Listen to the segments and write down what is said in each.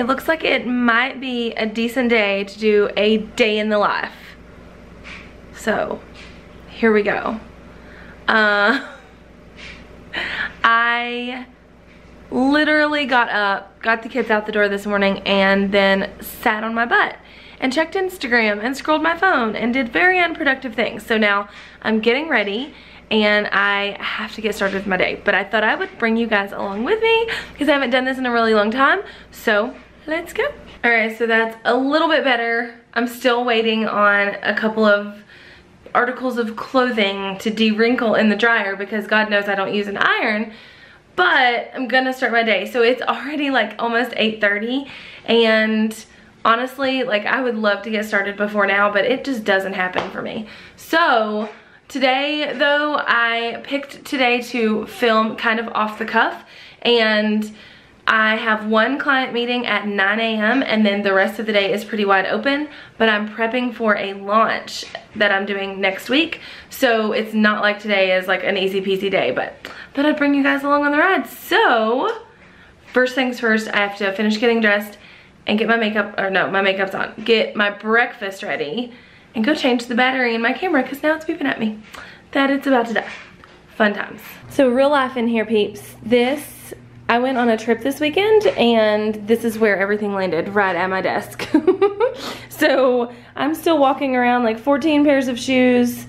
looks like it might be a decent day to do a day in the life. So, here we go. I literally got up, got the kids out the door this morning, and then sat on my butt and checked Instagram and scrolled my phone and did very unproductive things. So now I'm getting ready and I have to get started with my day. But I thought I would bring you guys along with me because I haven't done this in a really long time. So let's go. All right, so that's a little bit better. I'm still waiting on a couple of articles of clothing to de-wrinkle in the dryer because God knows I don't use an iron, but I'm gonna start my day. So it's already like almost 8:30, and honestly, like, I would love to get started before now, but it just doesn't happen for me. So today though, I picked today to film kind of off the cuff, and I have one client meeting at 9 a.m. and then the rest of the day is pretty wide open, but I'm prepping for a launch that I'm doing next week. So it's not like today is like an easy peasy day, but thought I'd bring you guys along on the ride. So first things first, I have to finish getting dressed and get my makeup, or no, my makeup's on, get my breakfast ready and go change the battery in my camera because now it's beeping at me that it's about to die. Fun times. So real life in here, peeps. I went on a trip this weekend and this is where everything landed, right at my desk. So I'm still walking around like 14 pairs of shoes,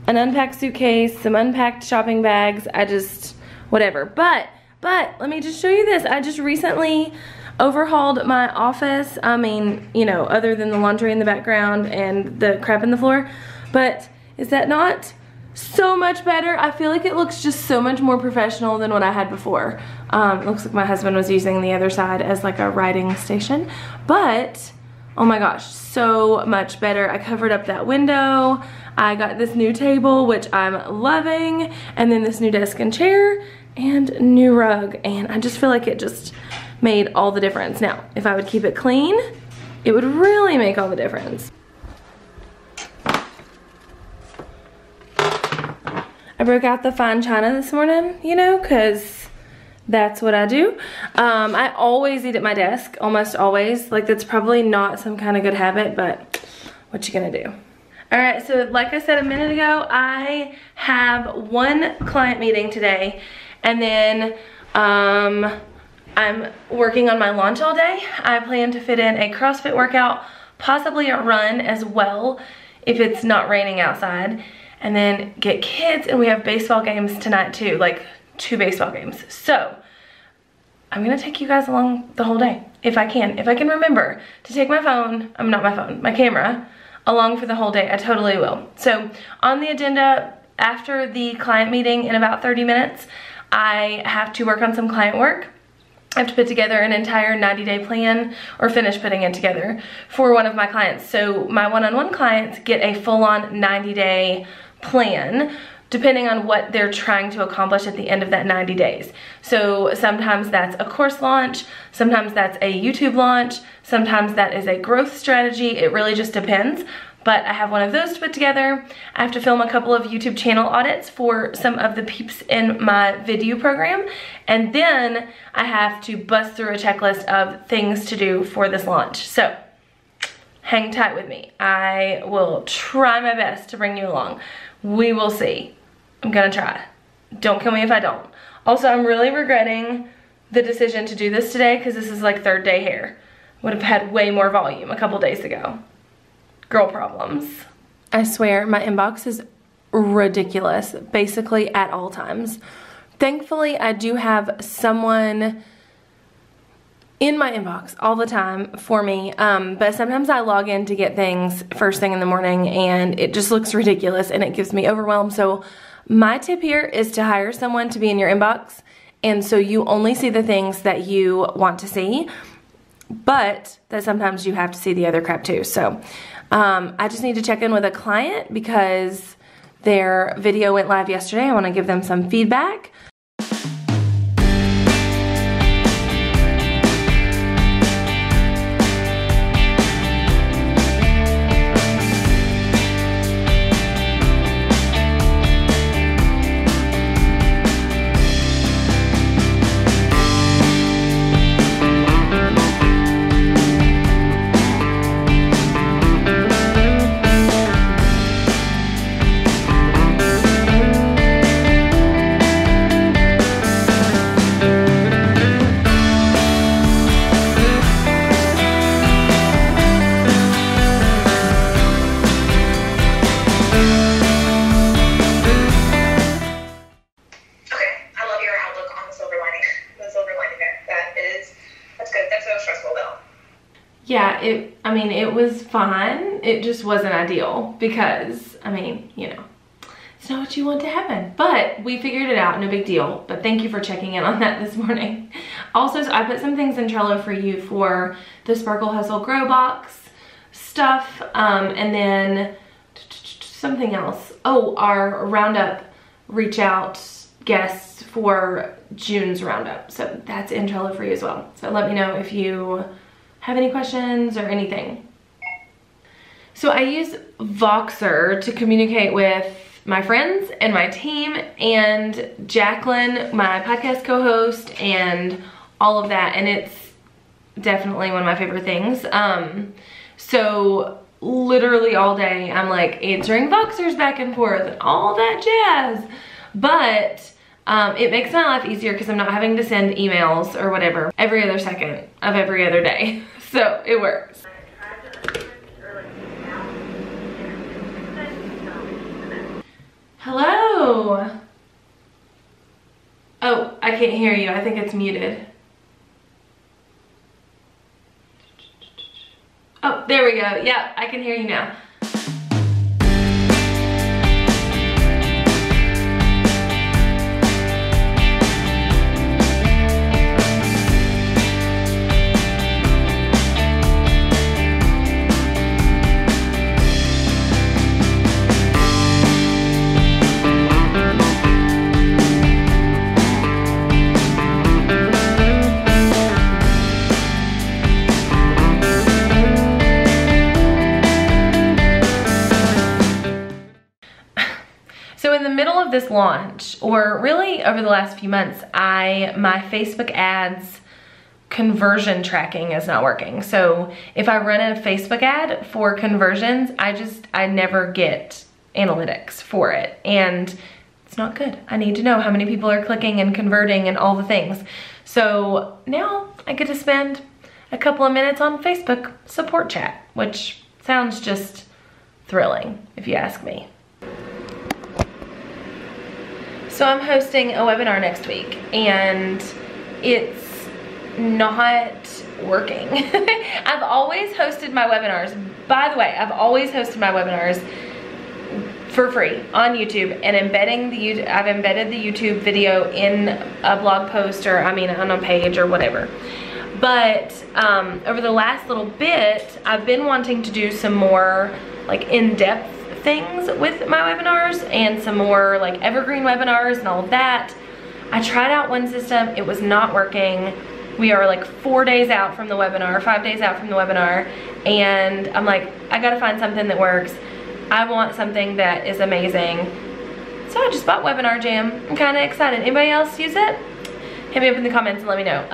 an unpacked suitcase, some unpacked shopping bags. Whatever. But let me just show you this. I just recently overhauled my office. I mean, you know, other than the laundry in the background and the crap in the floor. But is that not so much better? I feel like it looks just so much more professional than what I had before. It looks like my husband was using the other side as like a writing station, but oh my gosh, so much better. I covered up that window. I got this new table, which I'm loving, and then this new desk and chair and new rug, and I just feel like it just made all the difference. Now, if I would keep it clean, it would really make all the difference. I broke out the fine china this morning, you know, because that's what I do. I always eat at my desk, almost always. Like, that's probably not some kind of good habit, but what you gonna do? All right, so like I said a minute ago, I have one client meeting today, and then I'm working on my launch all day. I plan to fit in a CrossFit workout, possibly a run as well, if it's not raining outside, and then get kids, and we have baseball games tonight too, like 2 baseball games. So I'm gonna take you guys along the whole day, if I can remember to take my camera along for the whole day. I totally will. So on the agenda, after the client meeting in about 30 minutes, I have to work on some client work. I have to put together an entire 90-day plan, or finish putting it together, for one of my clients. So my one-on-one clients get a full-on 90-day plan, depending on what they're trying to accomplish at the end of that 90 days. So sometimes that's a course launch, sometimes that's a YouTube launch, sometimes that is a growth strategy. It really just depends. But I have one of those to put together. I have to film a couple of YouTube channel audits for some of the peeps in my video program. And then I have to bust through a checklist of things to do for this launch. So hang tight with me. I will try my best to bring you along. We will see. I'm gonna try. Don't kill me if I don't. Also, I'm really regretting the decision to do this today because this is like 3rd day hair. Would have had way more volume a couple days ago. Girl problems. I swear my inbox is ridiculous, basically at all times. Thankfully, I do have someone in my inbox all the time for me, but sometimes I log in to get things first thing in the morning and it just looks ridiculous and it gives me overwhelm. So my tip here is to hire someone to be in your inbox, and so you only see the things that you want to see, but that sometimes you have to see the other crap too. So I just need to check in with a client because their video went live yesterday. I want to give them some feedback. mean, it was fine. It just wasn't ideal because, I mean, you know, it's not what you want to happen. But we figured it out, no big deal. But thank you for checking in on that this morning. Also, so I put some things in Trello for you for the Sparkle Hustle Grow Box stuff. And then something else. Oh, our Roundup reach out guests for June's Roundup. So that's in Trello for you as well. So let me know if you have any questions or anything. So I use Voxer to communicate with my friends and my team and Jacqueline, my podcast co-host, and all of that. And it's definitely one of my favorite things. So literally all day I'm like answering Voxers back and forth and all that jazz. But it makes my life easier because I'm not having to send emails or whatever every other second of every other day. So it works. Hello. Oh, I can't hear you. I think it's muted. Oh, there we go. Yeah, I can hear you now. This launch, or really over the last few months, my Facebook ads conversion tracking is not working. So if I run a Facebook ad for conversions, I never get analytics for it, and it's not good. I need to know how many people are clicking and converting and all the things. So now I get to spend a couple of minutes on Facebook support chat, which sounds just thrilling if you ask me. So I'm hosting a webinar next week and it's not working. I've always hosted my webinars. By the way, I've always hosted my webinars for free on YouTube and I've embedded the YouTube video in a blog post or on a page or whatever. But over the last little bit, I've been wanting to do some more like in-depth things with my webinars and some more like evergreen webinars and all of that. I tried out one system, it was not working. We are like 4 days out from the webinar, 5 days out from the webinar, and I'm like, I gotta find something that works. I want something that is amazing. So I just bought Webinar Jam. I'm kinda excited. Anybody else use it? Hit me up in the comments and let me know.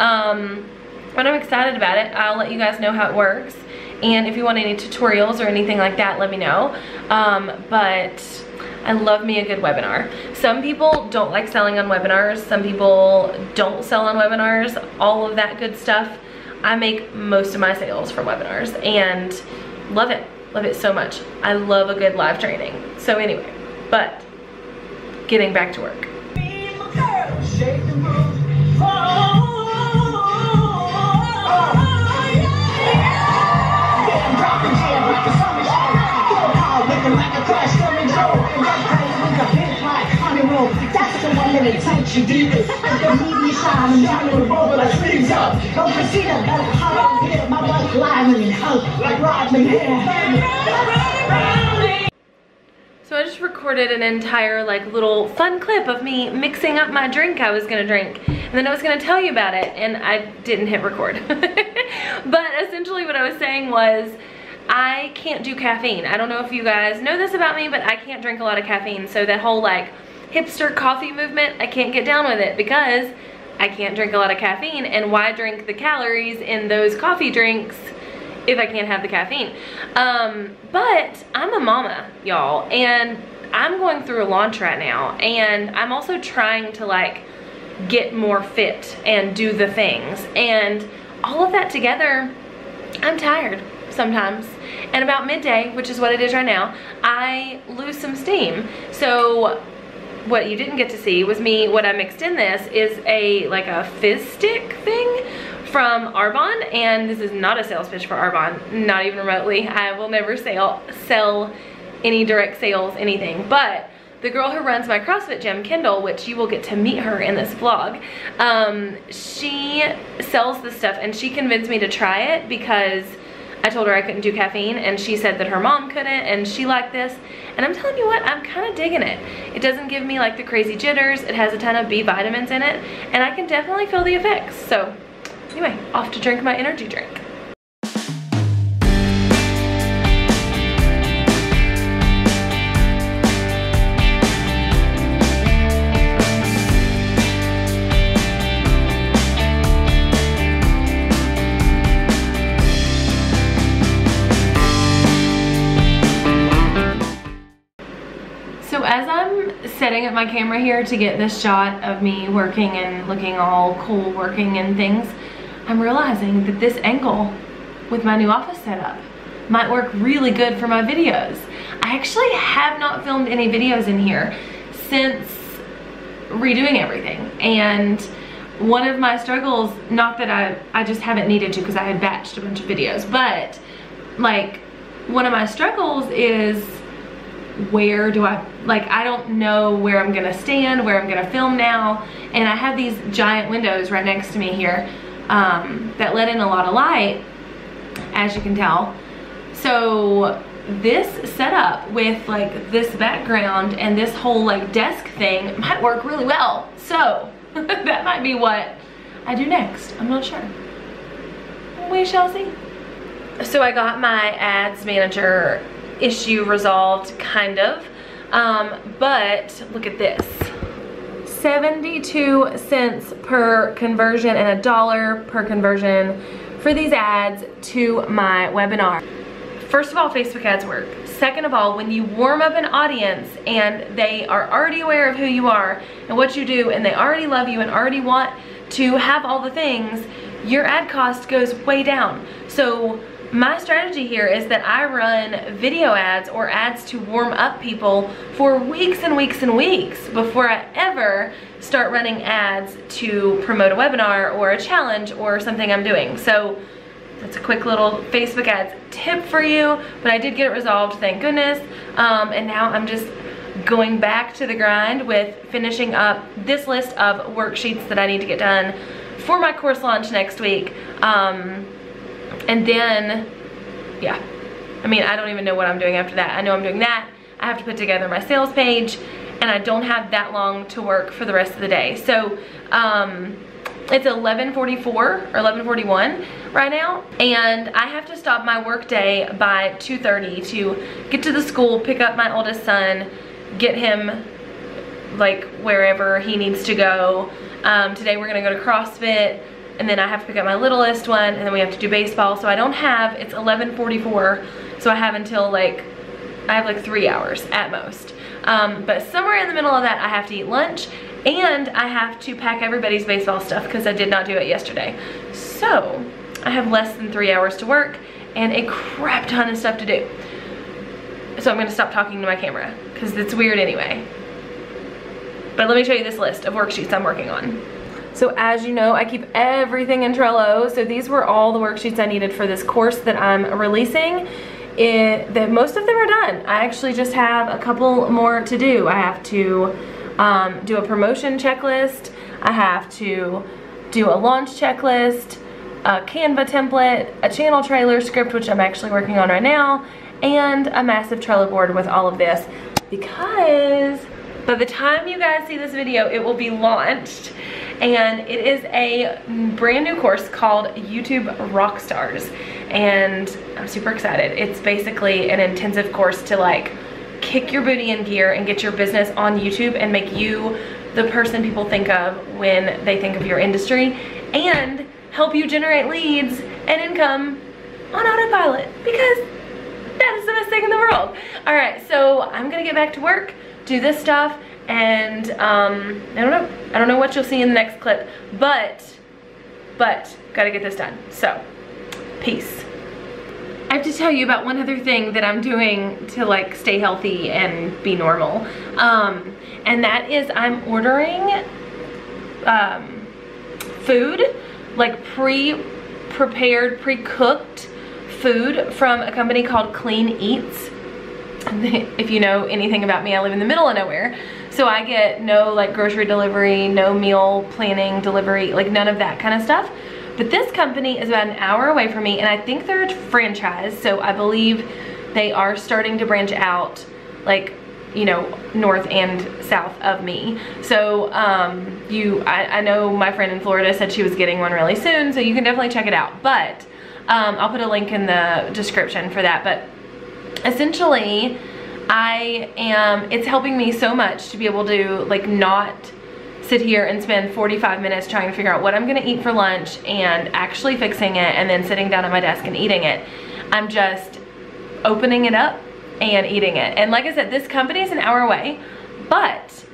When I'm excited about it, I'll let you guys know how it works. And if you want any tutorials or anything like that, let me know. But I love me a good webinar. Some people don't like selling on webinars. Some people don't sell on webinars. All of that good stuff. I make most of my sales from webinars and love it. Love it so much. I love a good live training. So anyway, but getting back to work. So I just recorded an entire like little fun clip of me mixing up my drink I was gonna drink, and then I was gonna tell you about it and I didn't hit record. But essentially what I was saying was I can't do caffeine. I don't know if you guys know this about me, but I can't drink a lot of caffeine. So that whole like hipster coffee movement, I can't get down with it because I can't drink a lot of caffeine, and why drink the calories in those coffee drinks if I can't have the caffeine? But I'm a mama, y'all, and I'm going through a launch right now, and I'm also trying to like get more fit and do the things, and all of that together, I'm tired sometimes. And about midday, which is what it is right now, I lose some steam. So what you didn't get to see was me, what I mixed in this is like a fizz stick thing from Arbonne, and this is not a sales pitch for Arbonne, not even remotely. I will never sell any direct sales, anything, but the girl who runs my CrossFit gym, Kendall, which you will get to meet her in this vlog, she sells this stuff, and she convinced me to try it because I told her I couldn't do caffeine, and she said that her mom couldn't, and she liked this. And I'm telling you what, I'm kind of digging it. It doesn't give me like the crazy jitters. It has a ton of B vitamins in it, and I can definitely feel the effects. So anyway, off to drink my energy drink. As I'm setting up my camera here to get this shot of me working and looking all cool working and things, I'm realizing that this angle with my new office setup might work really good for my videos. I actually have not filmed any videos in here since redoing everything, and one of my struggles, not that I just haven't needed to because I had batched a bunch of videos, but like one of my struggles is where do I don't know where I'm gonna stand, where I'm gonna film now, and I have these giant windows right next to me here that let in a lot of light, as you can tell. So this setup with like this background and this whole like desk thing might work really well. So that might be what I do next. I'm not sure. We shall see. So I got my ads manager issue resolved, kind of, but look at this. 72 cents per conversion and $1 per conversion for these ads to my webinar. First of all, Facebook ads work. Second of all, when you warm up an audience and they are already aware of who you are and what you do, and they already love you and already want to have all the things, your ad cost goes way down. So my strategy here is that I run video ads or ads to warm up people for weeks and weeks and weeks before I ever start running ads to promote a webinar or a challenge or something I'm doing. So that's a quick little Facebook ads tip for you, but I did get it resolved, thank goodness. And now I'm just going back to the grind with finishing up this list of worksheets that I need to get done for my course launch next week. And then, yeah, I mean, I don't even know what I'm doing after that. I know I'm doing that. I have to put together my sales page, and I don't have that long to work for the rest of the day. So it's 11:44 or 11:41 right now, and I have to stop my work day by 2:30 to get to the school, pick up my oldest son, get him like wherever he needs to go. Today we're gonna go to CrossFit, and then I have to pick up my littlest one, and then we have to do baseball. So I don't have, it's 11:44, so I have until like, I have like 3 hours at most. But somewhere in the middle of that, I have to eat lunch, and I have to pack everybody's baseball stuff because I did not do it yesterday. So I have less than 3 hours to work and a crap ton of stuff to do. So I'm gonna stop talking to my camera because it's weird anyway. But let me show you this list of worksheets I'm working on. So as you know, I keep everything in Trello. So these were all the worksheets I needed for this course that I'm releasing. Most of them are done. I actually just have a couple more to do. I have to do a promotion checklist. I have to do a launch checklist, a Canva template, a channel trailer script, which I'm actually working on right now, and a massive Trello board with all of this, because by the time you guys see this video, it will be launched. And it is a brand new course called YouTube Rockstars, and I'm super excited. It's basically an intensive course to like kick your booty in gear and get your business on YouTube and make you the person people think of when they think of your industry, and help you generate leads and income on autopilot, because that is the best thing in the world. All right, so I'm gonna get back to work, do this stuff, and I don't know what you'll see in the next clip, but gotta get this done. So peace. I have to tell you about one other thing that I'm doing to like stay healthy and be normal, and that is I'm ordering food like pre-prepared, pre-cooked food from a company called Clean Eats. If you know anything about me, I live in the middle of nowhere. So I get no like grocery delivery, no meal planning delivery, like none of that kind of stuff. But this company is about an hour away from me, and I think they're a franchise. So I believe they are starting to branch out, like, you know, north and south of me. So I know my friend in Florida said she was getting one really soon, so you can definitely check it out. But I'll put a link in the description for that. But essentially, it's helping me so much to be able to like not sit here and spend 45 minutes trying to figure out what I'm gonna eat for lunch and actually fixing it and then sitting down at my desk and eating it. I'm just opening it up and eating it. And like I said, this company is an hour away, but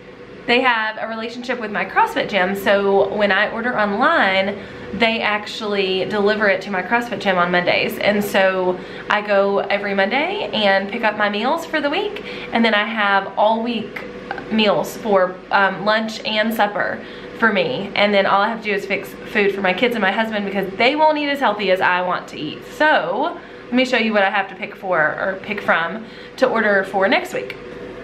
they have a relationship with my CrossFit gym. So when I order online, they actually deliver it to my CrossFit gym on Mondays. And so I go every Monday and pick up my meals for the week. And then I have all week meals for lunch and supper for me. And then all I have to do is fix food for my kids and my husband because they won't eat as healthy as I want to eat. So let me show you what I have to pick from to order for next week.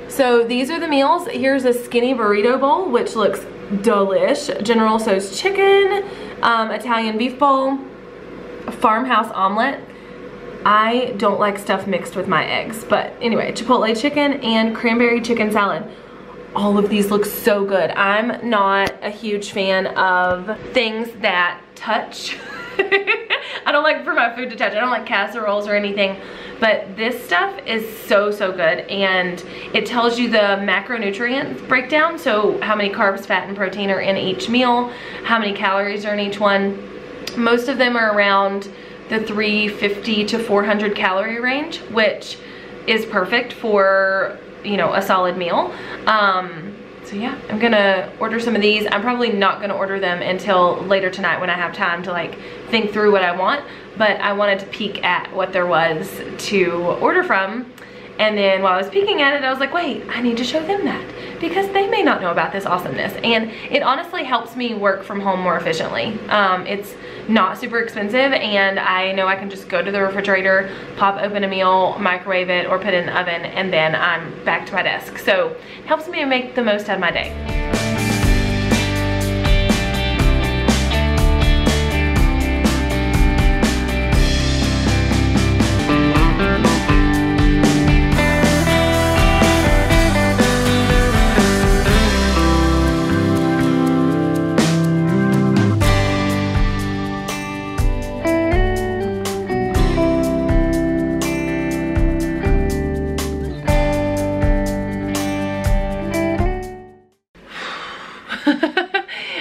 So these are the meals. Here's a skinny burrito bowl, which looks delish. General Tso's chicken, Italian beef bowl, a farmhouse omelet. I don't like stuff mixed with my eggs, but anyway, Chipotle chicken and cranberry chicken salad. All of these look so good. I'm not a huge fan of things that touch. I don't like for my food to touch. I don't like casseroles or anything, but this stuff is so good, and it tells you the macronutrient breakdown, so how many carbs, fat, and protein are in each meal, how many calories are in each one. Most of them are around the 350 to 400 calorie range, which is perfect for, you know, a solid meal. So yeah, I'm gonna order some of these. I'm probably not gonna order them until later tonight when I have time to like think through what I want, but I wanted to peek at what there was to order from. And then while I was peeking at it, I was like, wait, I need to show them that because they may not know about this awesomeness. And it honestly helps me work from home more efficiently. It's not super expensive, and I know I can just go to the refrigerator, pop open a meal, microwave it, or put it in the oven, and then I'm back to my desk. So it helps me make the most out of my day.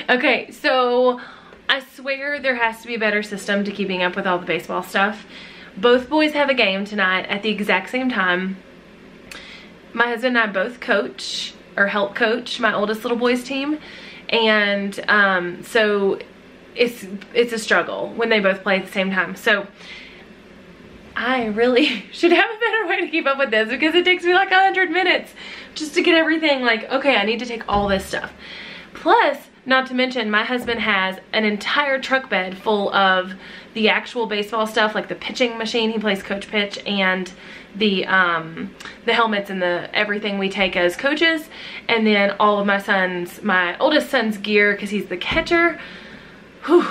Okay, so I swear there has to be a better system to keeping up with all the baseball stuff. Both boys have a game tonight at the exact same time. My husband and I both coach, or help coach, my oldest little boy's team. And so it's a struggle when they both play at the same time. So I really should have a better way to keep up with this because it takes me like 100 minutes just to get everything like, okay, I need to take all this stuff. Plus, not to mention, my husband has an entire truck bed full of the actual baseball stuff, like the pitching machine, he plays coach pitch, and the helmets and the everything we take as coaches, and then all of my oldest son's gear because he's the catcher. Whew,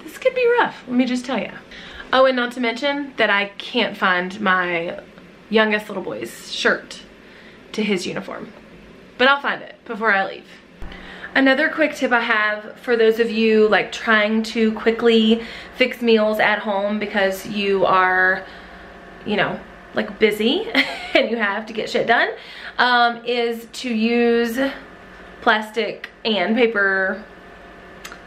this could be rough, let me just tell you. Oh, and not to mention that I can't find my youngest little boy's shirt to his uniform, but I'll find it before I leave. Another quick tip I have for those of you like trying to quickly fix meals at home because you are, you know, like busy and you have to get shit done, is to use plastic and paper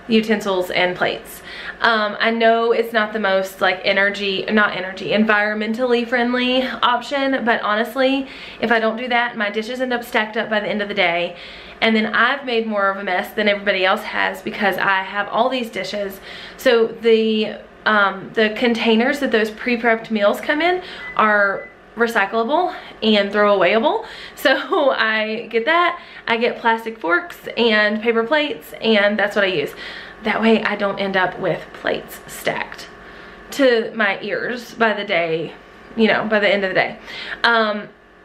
utensils and plates. I know it's not the most like environmentally friendly option, but honestly, if I don't do that, my dishes end up stacked up by the end of the day. And then I've made more of a mess than everybody else has because I have all these dishes. So the containers that those pre-prepped meals come in are recyclable and throwawayable. So I get that. I get plastic forks and paper plates, and that's what I use. That way I don't end up with plates stacked to my ears by the day, you know, by the end of the day.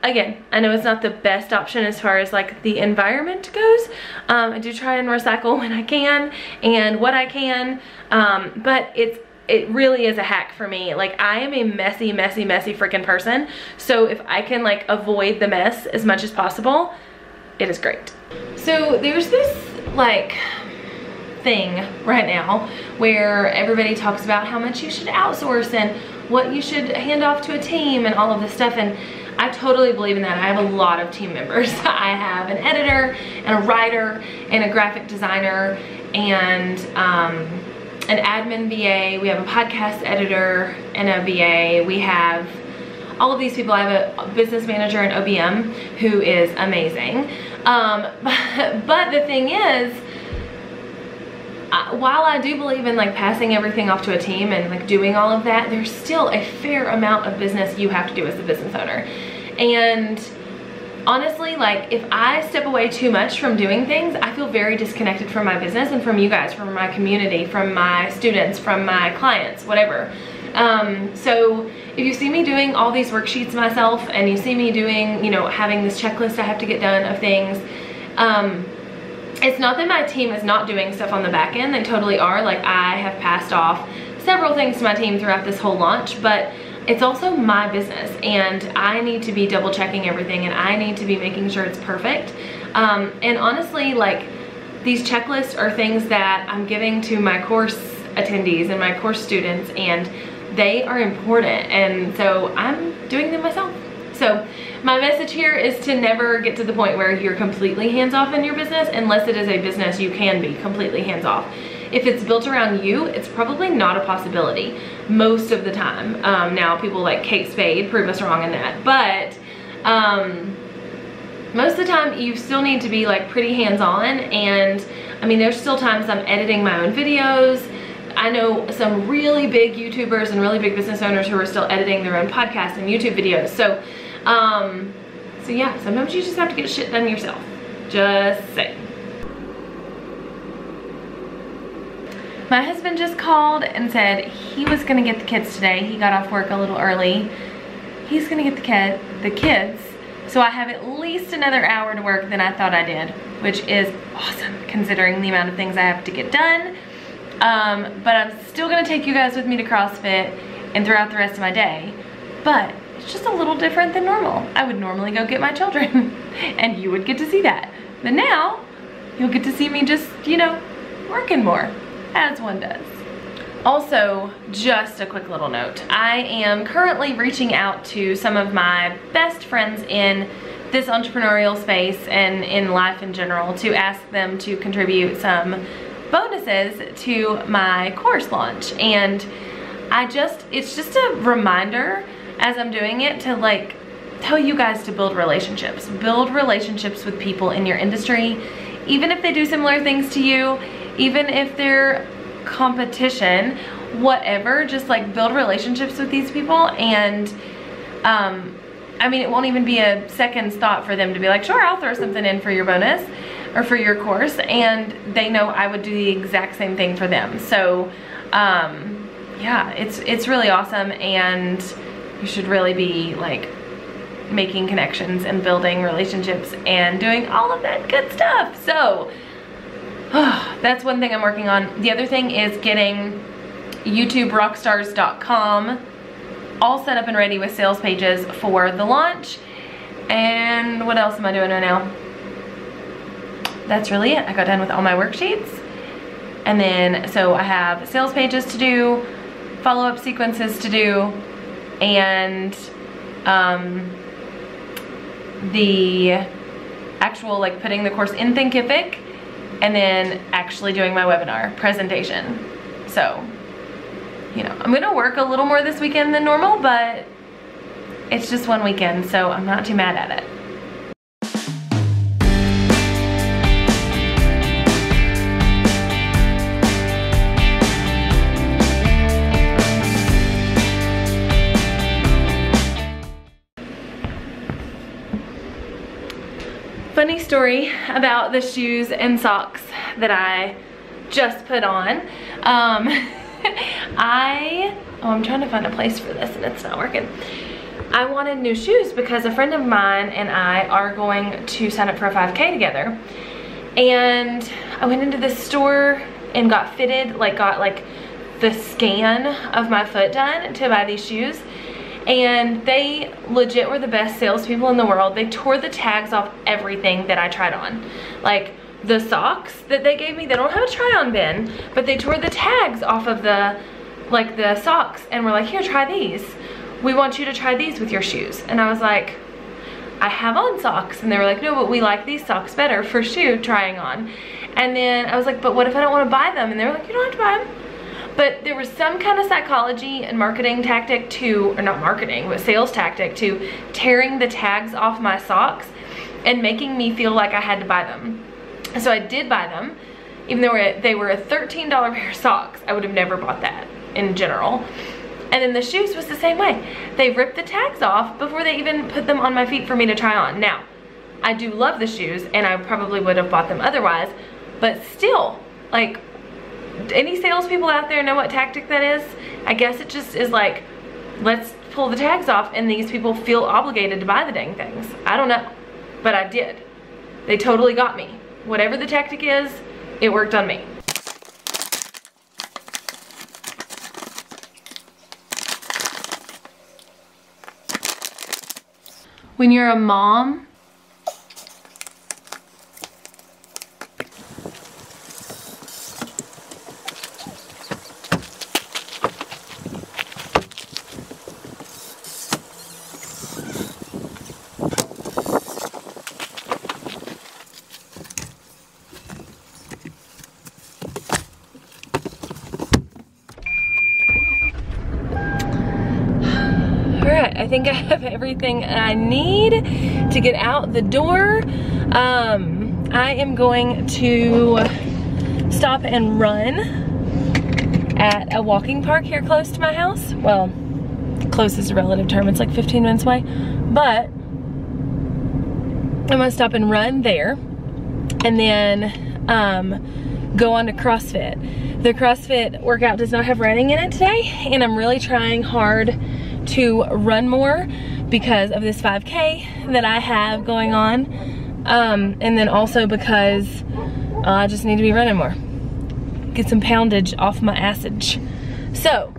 Again, I know it's not the best option as far as like the environment goes. I do try and recycle when I can and what I can, but it really is a hack for me. Like, I am a messy freaking person. So if I can like avoid the mess as much as possible, it is great. So there's this like thing right now where everybody talks about how much you should outsource and what you should hand off to a team and all of this stuff, and I totally believe in that. I have a lot of team members. I have an editor and a writer and a graphic designer and an admin VA. We have a podcast editor and a VA. We have all of these people. I have a business manager and OBM who is amazing. But the thing is, while I do believe in like passing everything off to a team and like doing all of that, there's still a fair amount of business you have to do as a business owner. And honestly, like if I step away too much from doing things, I feel very disconnected from my business and from you guys, from my community, from my students, from my clients, whatever. So if you see me doing all these worksheets myself and you see me doing, you know, having this checklist I have to get done of things, it's not that my team is not doing stuff on the back end. They totally are. Like, I have passed off several things to my team throughout this whole launch, but it's also my business and I need to be double checking everything and I need to be making sure it's perfect. And honestly, like, these checklists are things that I'm giving to my course attendees and my course students, and they are important, and so I'm doing them myself. So my message here is to never get to the point where you're completely hands-off in your business, unless it is a business you can be completely hands-off. If it's built around you, it's probably not a possibility most of the time. Now people like Kate Spade prove us wrong in that, but most of the time you still need to be like pretty hands-on. And I mean, there's still times I'm editing my own videos. I know some really big YouTubers and really big business owners who are still editing their own podcasts and YouTube videos. So yeah, sometimes you just have to get shit done yourself. Just saying. My husband just called and said he was gonna get the kids today. He got off work a little early. He's gonna get the kids. So I have at least another hour to work than I thought I did, which is awesome considering the amount of things I have to get done. But I'm still gonna take you guys with me to CrossFit and throughout the rest of my day. But it's just a little different than normal. I would normally go get my children and you would get to see that. But now you'll get to see me just, you know, working more, as one does. Also, just a quick little note. I am currently reaching out to some of my best friends in this entrepreneurial space and in life in general to ask them to contribute some bonuses to my course launch. And it's just a reminder as I'm doing it to like tell you guys to build relationships. Build relationships with people in your industry, even if they do similar things to you, even if they're competition, whatever, just like build relationships with these people. And I mean, it won't even be a second's thought for them to be like, sure, I'll throw something in for your bonus or for your course, and they know I would do the exact same thing for them. So yeah, it's really awesome, and you should really be like making connections and building relationships and doing all of that good stuff. So that's one thing I'm working on. The other thing is getting YouTubeRockstars.com all set up and ready with sales pages for the launch. And what else am I doing right now? That's really it. I got done with all my worksheets. And then, so I have sales pages to do, follow-up sequences to do, and the actual like putting the course in Thinkific, and then actually doing my webinar presentation. So, you know, I'm gonna work a little more this weekend than normal, but it's just one weekend, so I'm not too mad at it. Funny story about the shoes and socks that I just put on. I'm trying to find a place for this and it's not working. I wanted new shoes because a friend of mine and I are going to sign up for a 5K together. And I went into this store and got fitted, got the scan of my foot done to buy these shoes. And they legit were the best salespeople in the world. They tore the tags off everything that I tried on. Like the socks that they gave me, they don't have a try on bin, but they tore the tags off of the socks and were like, here, try these. We want you to try these with your shoes. And I was like, I have on socks. And they were like, no, but we like these socks better for shoe trying on. And then I was like, but what if I don't want to buy them? And they were like, you don't have to buy them. But there was some kind of psychology and marketing tactic to, or not marketing, but sales tactic to tearing the tags off my socks and making me feel like I had to buy them. So I did buy them, even though they were a $13 pair of socks. I would have never bought that in general. And then the shoes was the same way. They ripped the tags off before they even put them on my feet for me to try on. Now, I do love the shoes and I probably would have bought them otherwise, but still, like, any salespeople out there know what tactic that is? I guess it just is like, let's pull the tags off and these people feel obligated to buy the dang things. I don't know, but I did. They totally got me. Whatever the tactic is, it worked on me. When you're a mom, I think I have everything I need to get out the door. I am going to stop and run at a walking park here close to my house. Well, close is a relative term. It's like 15 minutes away. But I'm gonna stop and run there and then go on to CrossFit. The CrossFit workout does not have running in it today, and I'm really trying hard to run more because of this 5K that I have going on, and then also because I just need to be running more, get some poundage off my assage. So,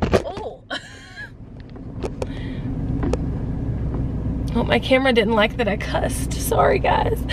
oh, my camera didn't like that I cussed. Sorry, guys.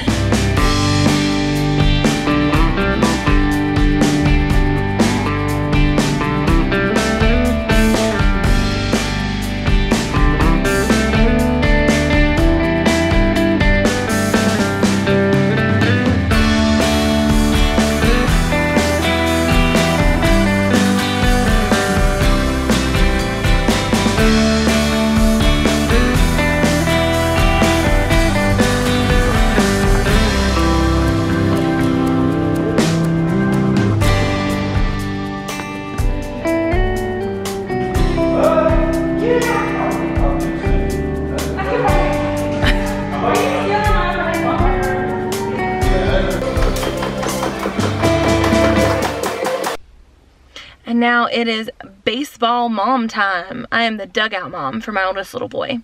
And now it is baseball mom time. I am the dugout mom for my oldest little boy.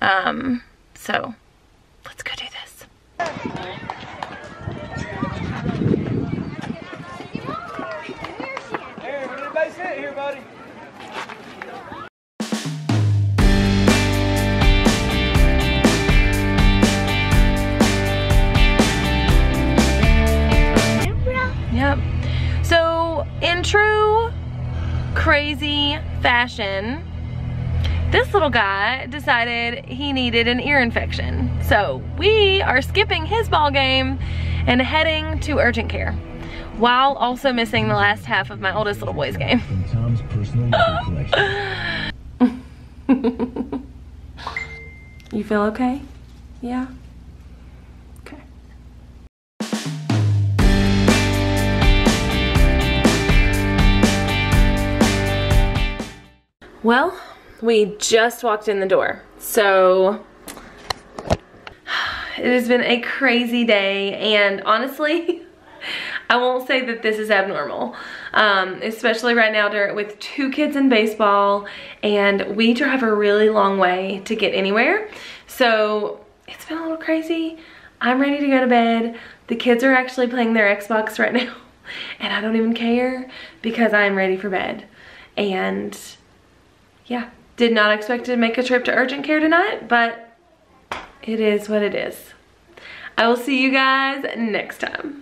So let's go do this. Hey, everybody sit here, buddy. Yep. So in true crazy fashion, this little guy decided he needed an ear infection. So we are skipping his ball game and heading to urgent care, while also missing the last half of my oldest little boy's game. From Tom's personal collection. You feel okay? Yeah? Okay. Well, we just walked in the door. So it has been a crazy day, and honestly, I won't say that this is abnormal, especially right now with 2 kids in baseball, and we drive a really long way to get anywhere. So it's been a little crazy. I'm ready to go to bed. The kids are actually playing their Xbox right now, and I don't even care because I'm ready for bed. And yeah, did not expect to make a trip to urgent care tonight, but it is what it is. I will see you guys next time.